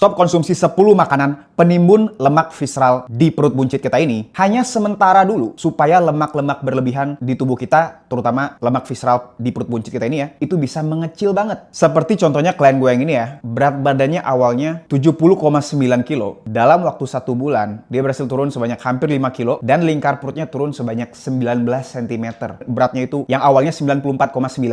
Stop konsumsi 10 makanan penimbun lemak visceral di perut buncit kita ini hanya sementara dulu supaya lemak-lemak berlebihan di tubuh kita, terutama lemak visceral di perut buncit kita ini ya, itu bisa mengecil banget. Seperti contohnya klien gue yang ini ya, berat badannya awalnya 70,9 kilo. Dalam waktu 1 bulan, dia berhasil turun sebanyak hampir 5 kilo dan lingkar perutnya turun sebanyak 19 cm. Beratnya itu yang awalnya 94,9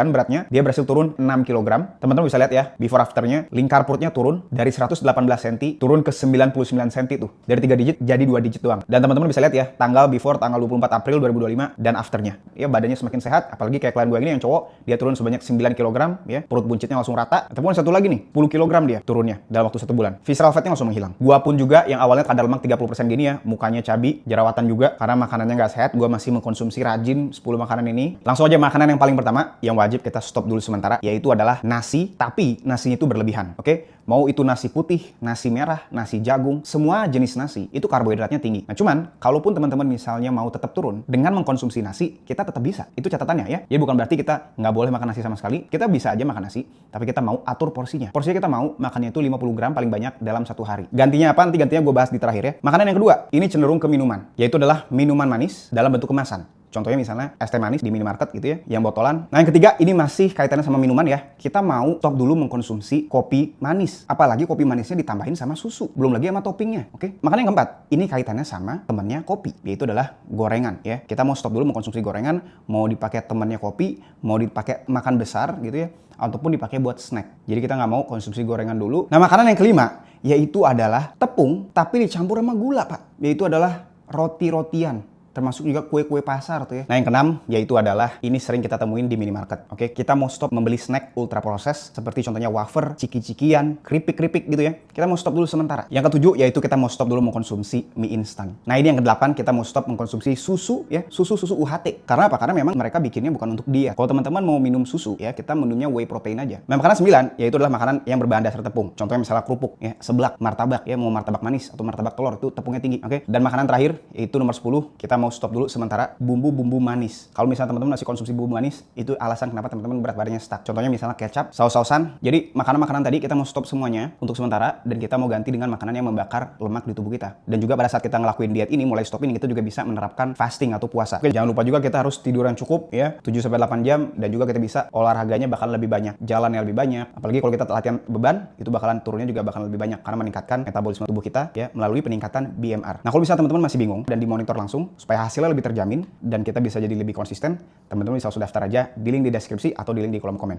beratnya, dia berhasil turun 6 kg. Teman-teman bisa lihat ya, before afternya, lingkar perutnya turun dari 118 cm turun ke 99 cm tuh. Dari 3 digit jadi 2 digit doang. Dan teman-teman bisa lihat ya, tanggal before tanggal 24 April 2025 dan afternya. Ya badannya semakin sehat, apalagi kayak klien gue ini yang cowok, dia turun sebanyak 9 kg ya, perut buncitnya langsung rata. Ataupun satu lagi nih, 10 kg dia turunnya dalam waktu 1 bulan. Visceral fatnya langsung menghilang. Gua pun juga yang awalnya kadar lemak 30% gini ya, mukanya cabi, jerawatan juga karena makanannya nggak sehat, gua masih mengkonsumsi rajin 10 makanan ini. Langsung aja makanan yang paling pertama yang wajib kita stop dulu sementara, yaitu adalah nasi, tapi nasinya itu berlebihan. Oke? Mau itu nasi putih, nasi merah, nasi jagung, semua jenis nasi itu karbohidratnya tinggi. Nah cuman, kalaupun teman-teman misalnya mau tetap turun dengan mengkonsumsi nasi, kita tetap bisa. Itu catatannya ya. Jadi bukan berarti kita nggak boleh makan nasi sama sekali. Kita bisa aja makan nasi, tapi kita mau atur porsinya. Porsinya kita mau makannya itu 50 gram paling banyak dalam 1 hari. Gantinya apa? Nanti gantinya gue bahas di terakhir ya. Makanan yang kedua, ini cenderung ke minuman, yaitu adalah minuman manis dalam bentuk kemasan. Contohnya misalnya es teh manis di minimarket gitu ya, yang botolan. Nah yang ketiga, ini masih kaitannya sama minuman ya. Kita mau stop dulu mengkonsumsi kopi manis. Apalagi kopi manisnya ditambahin sama susu. Belum lagi sama toppingnya, oke? Makanya yang keempat, ini kaitannya sama temannya kopi, yaitu adalah gorengan ya. Kita mau stop dulu mengkonsumsi gorengan, mau dipakai temannya kopi, mau dipakai makan besar gitu ya, ataupun dipakai buat snack. Jadi kita nggak mau konsumsi gorengan dulu. Nah makanan yang kelima, yaitu adalah tepung, tapi dicampur sama gula pak. Yaitu adalah roti-rotian. Termasuk juga kue-kue pasar tuh ya. Nah yang keenam yaitu adalah ini sering kita temuin di minimarket. Oke, kita mau stop membeli snack ultra proses seperti contohnya wafer, ciki-cikian, keripik-keripik gitu ya. Kita mau stop dulu sementara. Yang ketujuh yaitu kita mau stop dulu mengkonsumsi mie instan. Nah ini yang kedelapan, kita mau stop mengkonsumsi susu ya, susu UHT. Karena apa? Karena memang mereka bikinnya bukan untuk dia. Kalau teman-teman mau minum susu ya, kita minumnya whey protein aja. Nah makanan 9 yaitu adalah makanan yang berbahan dasar tepung. Contohnya misalnya kerupuk ya, seblak, martabak ya, mau martabak manis atau martabak telur itu tepungnya tinggi. Oke. Dan makanan terakhir yaitu nomor 10, kita mau stop dulu sementara bumbu-bumbu manis. Kalau misalnya teman-teman masih konsumsi bumbu manis, itu alasan kenapa teman-teman berat badannya stuck. Contohnya misalnya kecap, saus-sausan. Jadi makanan-makanan tadi kita mau stop semuanya untuk sementara dan kita mau ganti dengan makanan yang membakar lemak di tubuh kita. Dan juga pada saat kita ngelakuin diet ini, mulai stop ini, kita juga bisa menerapkan fasting atau puasa. Oke, jangan lupa juga kita harus tidur yang cukup ya, 7-8 jam, dan juga kita bisa olahraganya bakal lebih banyak, jalannya lebih banyak. Apalagi kalau kita latihan beban, itu bakalan turunnya juga bakal lebih banyak karena meningkatkan metabolisme tubuh kita ya melalui peningkatan BMR. Nah, kalau misalnya teman-teman masih bingung dan dimonitor langsung supaya hasilnya lebih terjamin dan kita bisa jadi lebih konsisten, teman-teman bisa langsung daftar aja di link di deskripsi atau di link di kolom komen.